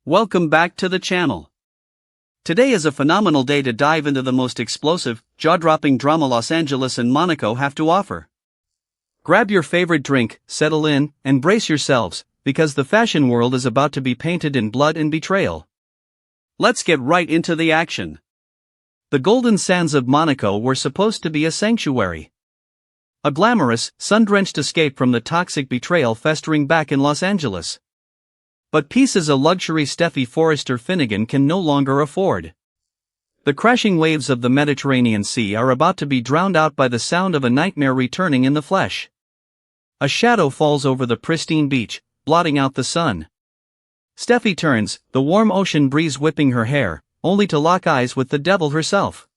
Welcome back to the channel. Today is a phenomenal day to dive into the most explosive, jaw-dropping drama Los Angeles and Monaco have to offer. Grab your favorite drink, settle in, and brace yourselves, because the fashion world is about to be painted in blood and betrayal. Let's get right into the action. The golden sands of Monaco were supposed to be a sanctuary. A glamorous, sun-drenched escape from the toxic betrayal festering back in Los Angeles. But peace is a luxury Steffi Forrester Finnegan can no longer afford. The crashing waves of the Mediterranean Sea are about to be drowned out by the sound of a nightmare returning in the flesh. A shadow falls over the pristine beach, blotting out the sun. Steffi turns, the warm ocean breeze whipping her hair, only to lock eyes with the devil herself.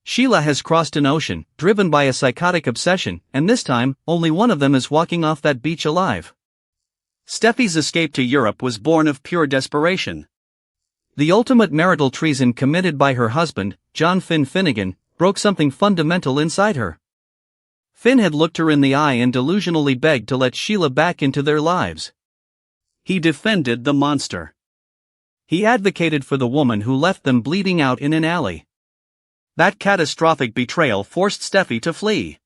Sheila has crossed an ocean, driven by a psychotic obsession, and this time, only one of them is walking off that beach alive. Steffi's escape to Europe was born of pure desperation. The ultimate marital treason committed by her husband, John Finn Finnegan, broke something fundamental inside her. Finn had looked her in the eye and delusionally begged to let Sheila back into their lives. He defended the monster. He advocated for the woman who left them bleeding out in an alley. That catastrophic betrayal forced Steffi to flee.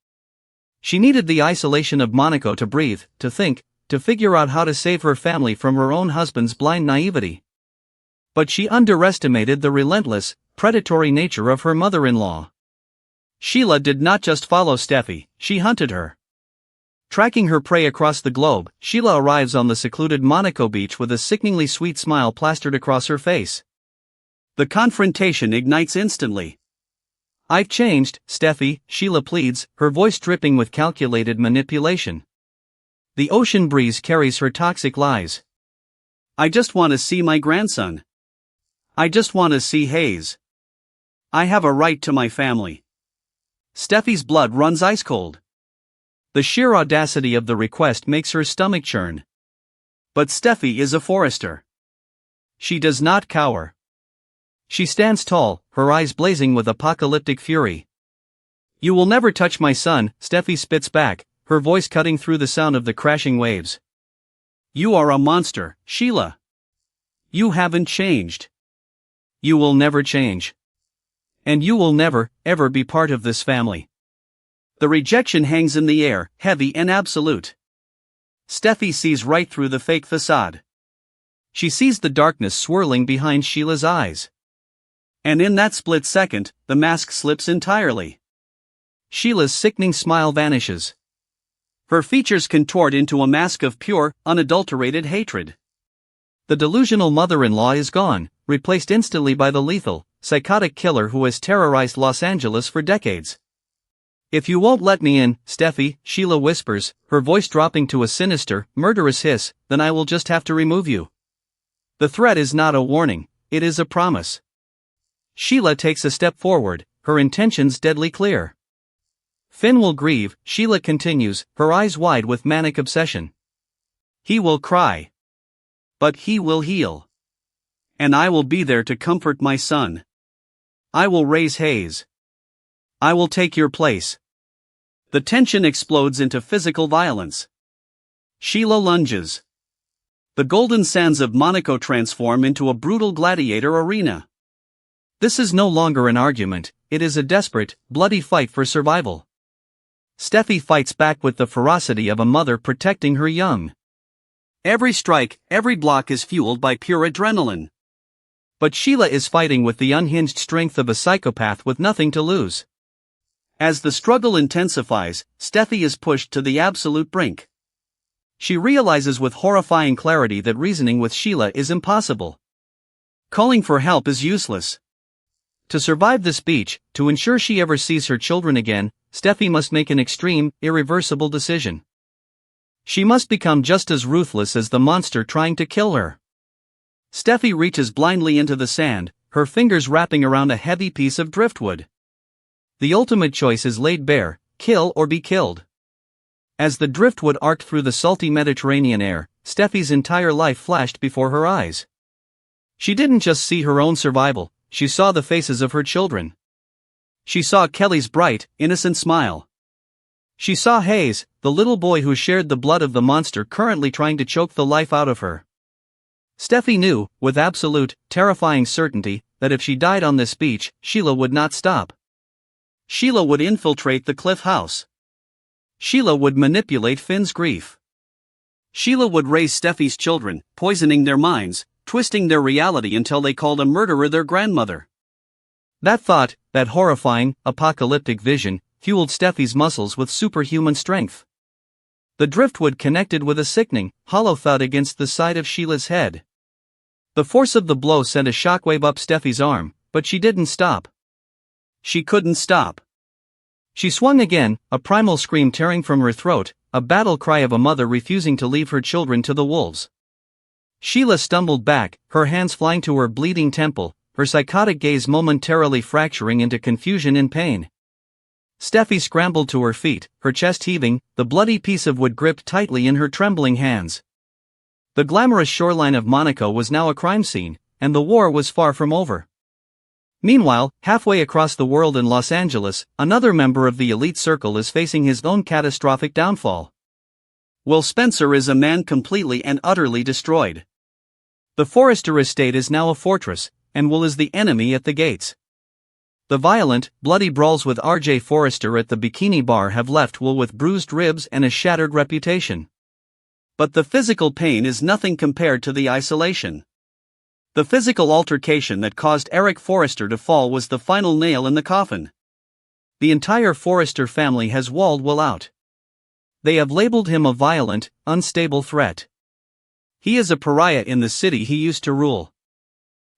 She needed the isolation of Monaco to breathe, to think, to figure out how to save her family from her own husband's blind naivety. But she underestimated the relentless, predatory nature of her mother-in-law. Sheila did not just follow Steffi, she hunted her. Tracking her prey across the globe, Sheila arrives on the secluded Monaco beach with a sickeningly sweet smile plastered across her face. The confrontation ignites instantly. "I've changed, Steffi," Sheila pleads, her voice dripping with calculated manipulation. The ocean breeze carries her toxic lies. "I just want to see my grandson. I just want to see Hayes. I have a right to my family." Steffi's blood runs ice cold. The sheer audacity of the request makes her stomach churn. But Steffi is a Forrester. She does not cower. She stands tall, her eyes blazing with apocalyptic fury. "You will never touch my son," Steffi spits back, her voice cutting through the sound of the crashing waves. "You are a monster, Sheila. You haven't changed. You will never change. And you will never, ever be part of this family." The rejection hangs in the air, heavy and absolute. Steffi sees right through the fake facade. She sees the darkness swirling behind Sheila's eyes. And in that split second, the mask slips entirely. Sheila's sickening smile vanishes. Her features contort into a mask of pure, unadulterated hatred. The delusional mother-in-law is gone, replaced instantly by the lethal, psychotic killer who has terrorized Los Angeles for decades. "If you won't let me in, Steffi," Sheila whispers, her voice dropping to a sinister, murderous hiss, "then I will just have to remove you." The threat is not a warning, it is a promise. Sheila takes a step forward, her intentions deadly clear. "Finn will grieve," Sheila continues, her eyes wide with manic obsession. "He will cry. But he will heal. And I will be there to comfort my son. I will raise Hayes. I will take your place." The tension explodes into physical violence. Sheila lunges. The golden sands of Monaco transform into a brutal gladiator arena. This is no longer an argument, it is a desperate, bloody fight for survival. Steffi fights back with the ferocity of a mother protecting her young. Every strike, every block is fueled by pure adrenaline. But Sheila is fighting with the unhinged strength of a psychopath with nothing to lose. As the struggle intensifies, Steffi is pushed to the absolute brink. She realizes with horrifying clarity that reasoning with Sheila is impossible. Calling for help is useless. To survive this beach, to ensure she ever sees her children again, Steffi must make an extreme, irreversible decision. She must become just as ruthless as the monster trying to kill her. Steffi reaches blindly into the sand, her fingers wrapping around a heavy piece of driftwood. The ultimate choice is laid bare: kill or be killed. As the driftwood arced through the salty Mediterranean air, Steffi's entire life flashed before her eyes. She didn't just see her own survival, she saw the faces of her children. She saw Kelly's bright, innocent smile. She saw Hayes, the little boy who shared the blood of the monster currently trying to choke the life out of her. Steffi knew, with absolute, terrifying certainty, that if she died on this beach, Sheila would not stop. Sheila would infiltrate the Cliff House. Sheila would manipulate Finn's grief. Sheila would raise Steffi's children, poisoning their minds, twisting their reality until they called a murderer their grandmother. That thought, that horrifying, apocalyptic vision, fueled Steffi's muscles with superhuman strength. The driftwood connected with a sickening, hollow thud against the side of Sheila's head. The force of the blow sent a shockwave up Steffi's arm, but she didn't stop. She couldn't stop. She swung again, a primal scream tearing from her throat, a battle cry of a mother refusing to leave her children to the wolves. Sheila stumbled back, her hands flying to her bleeding temple, her psychotic gaze momentarily fracturing into confusion and pain. Steffi scrambled to her feet, her chest heaving, the bloody piece of wood gripped tightly in her trembling hands. The glamorous shoreline of Monaco was now a crime scene, and the war was far from over. Meanwhile, halfway across the world in Los Angeles, another member of the elite circle is facing his own catastrophic downfall. Will Spencer is a man completely and utterly destroyed. The Forrester estate is now a fortress, and Will is the enemy at the gates. The violent, bloody brawls with R.J. Forrester at the bikini bar have left Will with bruised ribs and a shattered reputation. But the physical pain is nothing compared to the isolation. The physical altercation that caused Eric Forrester to fall was the final nail in the coffin. The entire Forrester family has walled Will out. They have labeled him a violent, unstable threat. He is a pariah in the city he used to rule.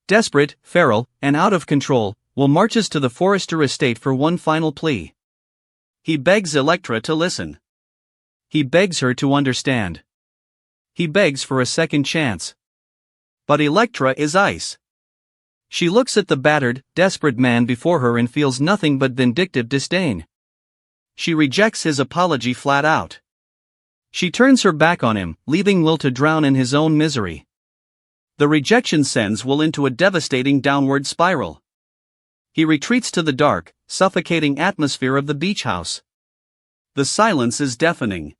Desperate, feral, and out of control, Will marches to the Forrester estate for one final plea. He begs Electra to listen. He begs her to understand. He begs for a second chance. But Electra is ice. She looks at the battered, desperate man before her and feels nothing but vindictive disdain. She rejects his apology flat out. She turns her back on him, leaving Will to drown in his own misery. The rejection sends Will into a devastating downward spiral. He retreats to the dark, suffocating atmosphere of the beach house. The silence is deafening.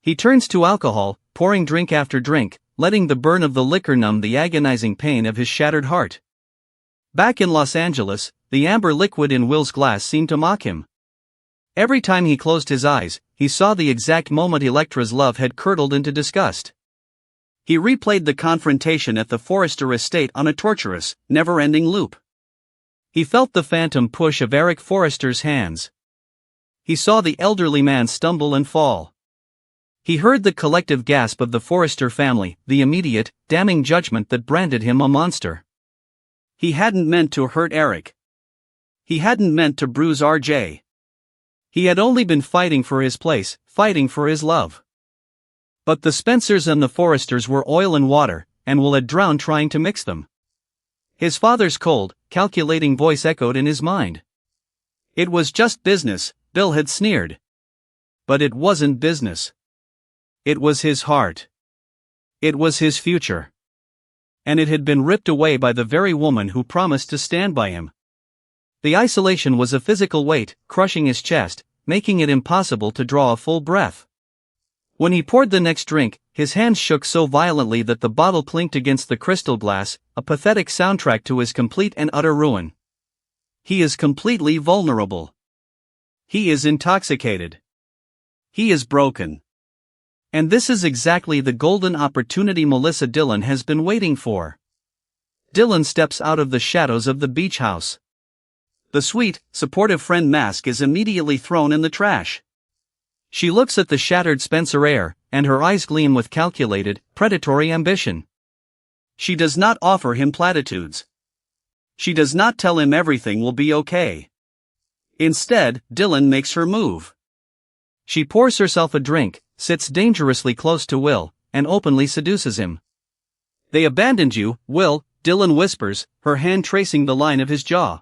He turns to alcohol, pouring drink after drink, letting the burn of the liquor numb the agonizing pain of his shattered heart. Back in Los Angeles, the amber liquid in Will's glass seemed to mock him. Every time he closed his eyes, he saw the exact moment Electra's love had curdled into disgust. He replayed the confrontation at the Forrester estate on a torturous, never-ending loop. He felt the phantom push of Eric Forrester's hands. He saw the elderly man stumble and fall. He heard the collective gasp of the Forrester family, the immediate, damning judgment that branded him a monster. He hadn't meant to hurt Eric. He hadn't meant to bruise RJ. He had only been fighting for his place, fighting for his love. But the Spencers and the Forresters were oil and water, and Will had drowned trying to mix them. His father's cold, calculating voice echoed in his mind. It was just business, Bill had sneered. But it wasn't business. It was his heart. It was his future. And it had been ripped away by the very woman who promised to stand by him. The isolation was a physical weight, crushing his chest, making it impossible to draw a full breath. When he poured the next drink, his hands shook so violently that the bottle clinked against the crystal glass, a pathetic soundtrack to his complete and utter ruin. He is completely vulnerable. He is intoxicated. He is broken. And this is exactly the golden opportunity Melissa Dillon has been waiting for. Dillon steps out of the shadows of the beach house. The sweet, supportive friend mask is immediately thrown in the trash. She looks at the shattered Spencer heir, and her eyes gleam with calculated, predatory ambition. She does not offer him platitudes. She does not tell him everything will be okay. Instead, Dillon makes her move. She pours herself a drink, sits dangerously close to Will, and openly seduces him. They abandoned you, Will, Dillon whispers, her hand tracing the line of his jaw.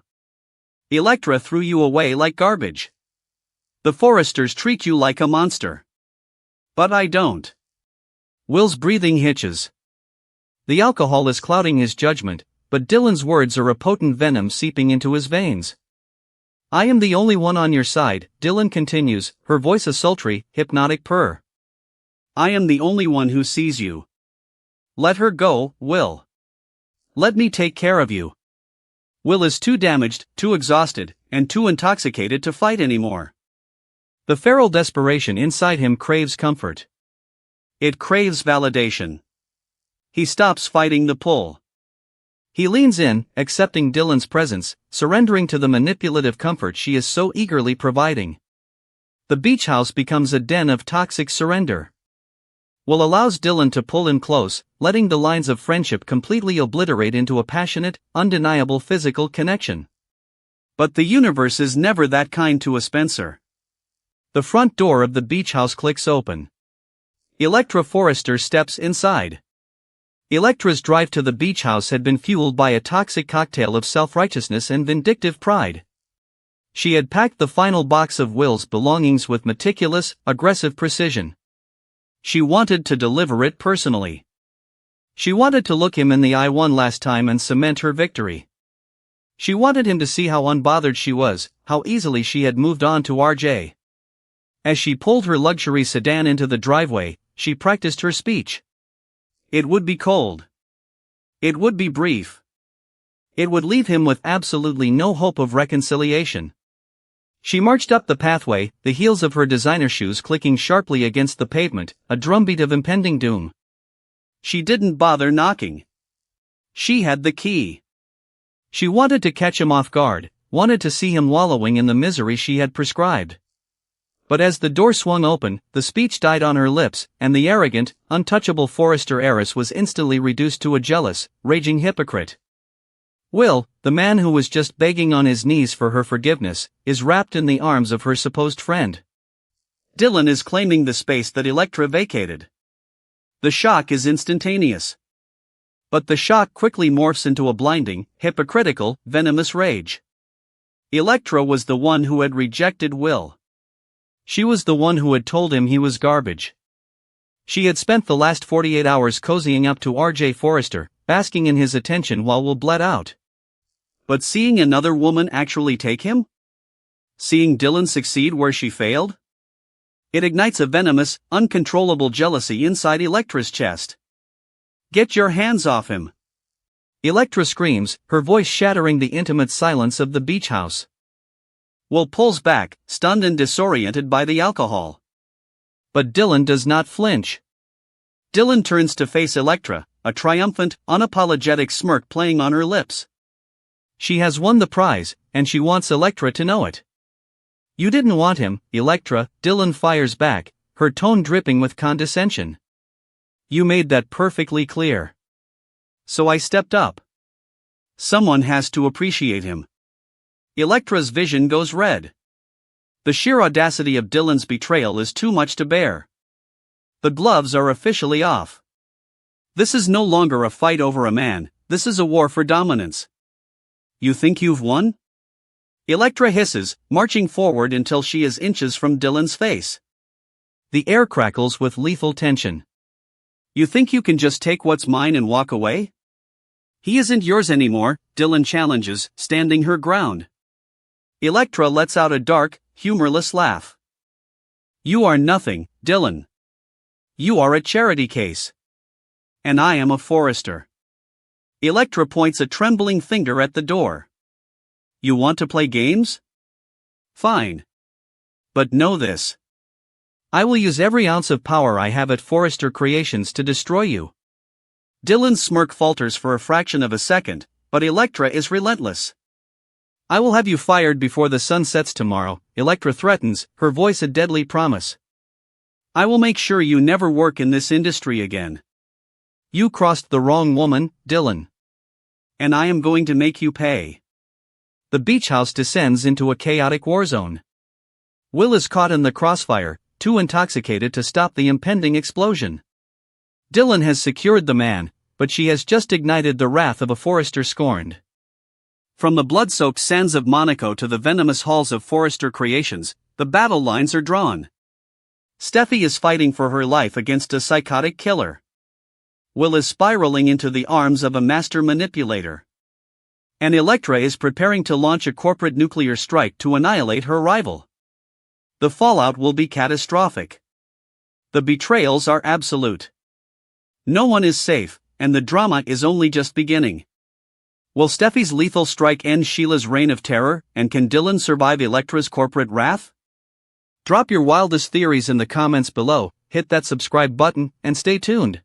Electra threw you away like garbage. The Forresters treat you like a monster. But I don't. Will's breathing hitches. The alcohol is clouding his judgment, but Dillon's words are a potent venom seeping into his veins. I am the only one on your side, Dillon continues, her voice a sultry, hypnotic purr. I am the only one who sees you. Let her go, Will. Let me take care of you. Will is too damaged, too exhausted, and too intoxicated to fight anymore. The feral desperation inside him craves comfort. It craves validation. He stops fighting the pull. He leans in, accepting Dylan's presence, surrendering to the manipulative comfort she is so eagerly providing. The beach house becomes a den of toxic surrender. Will allows Dylan to pull him close, letting the lines of friendship completely obliterate into a passionate, undeniable physical connection. But the universe is never that kind to a Spencer. The front door of the beach house clicks open. Electra Forrester steps inside. Electra's drive to the beach house had been fueled by a toxic cocktail of self-righteousness and vindictive pride. She had packed the final box of Will's belongings with meticulous, aggressive precision. She wanted to deliver it personally. She wanted to look him in the eye one last time and cement her victory. She wanted him to see how unbothered she was, how easily she had moved on to RJ. As she pulled her luxury sedan into the driveway, she practiced her speech. It would be cold. It would be brief. It would leave him with absolutely no hope of reconciliation. She marched up the pathway, the heels of her designer shoes clicking sharply against the pavement, a drumbeat of impending doom. She didn't bother knocking. She had the key. She wanted to catch him off guard, wanted to see him wallowing in the misery she had prescribed. But as the door swung open, the speech died on her lips, and the arrogant, untouchable Forrester heiress was instantly reduced to a jealous, raging hypocrite. Will, the man who was just begging on his knees for her forgiveness, is wrapped in the arms of her supposed friend. Dylan is claiming the space that Electra vacated. The shock is instantaneous. But the shock quickly morphs into a blinding, hypocritical, venomous rage. Electra was the one who had rejected Will. She was the one who had told him he was garbage. She had spent the last 48 hours cozying up to RJ Forrester, basking in his attention while Will bled out. But seeing another woman actually take him? Seeing Dylan succeed where she failed? It ignites a venomous, uncontrollable jealousy inside Electra's chest. Get your hands off him! Electra screams, her voice shattering the intimate silence of the beach house. Will pulls back, stunned and disoriented by the alcohol. But Dylan does not flinch. Dylan turns to face Electra, a triumphant, unapologetic smirk playing on her lips. She has won the prize, and she wants Electra to know it. You didn't want him, Electra, Dylan fires back, her tone dripping with condescension. You made that perfectly clear. So I stepped up. Someone has to appreciate him. Electra's vision goes red. The sheer audacity of Dylan's betrayal is too much to bear. The gloves are officially off. This is no longer a fight over a man, this is a war for dominance. You think you've won? Electra hisses, marching forward until she is inches from Dylan's face. The air crackles with lethal tension. You think you can just take what's mine and walk away? He isn't yours anymore, Dylan challenges, standing her ground. Electra lets out a dark, humorless laugh. You are nothing, Dylan. You are a charity case. And I am a Forrester. Electra points a trembling finger at the door. You want to play games? Fine. But know this. I will use every ounce of power I have at Forrester Creations to destroy you. Dylan's smirk falters for a fraction of a second, but Electra is relentless. I will have you fired before the sun sets tomorrow, Electra threatens, her voice a deadly promise. I will make sure you never work in this industry again. You crossed the wrong woman, Dylan. And I am going to make you pay. The beach house descends into a chaotic war zone. Will is caught in the crossfire, too intoxicated to stop the impending explosion. Dylan has secured the man, but she has just ignited the wrath of a Forrester scorned. From the blood-soaked sands of Monaco to the venomous halls of Forrester Creations, the battle lines are drawn. Steffi is fighting for her life against a psychotic killer. Will is spiraling into the arms of a master manipulator. And Electra is preparing to launch a corporate nuclear strike to annihilate her rival. The fallout will be catastrophic. The betrayals are absolute. No one is safe, and the drama is only just beginning. Will Steffi's lethal strike end Sheila's reign of terror, and can Dylan survive Elektra's corporate wrath? Drop your wildest theories in the comments below, hit that subscribe button, and stay tuned.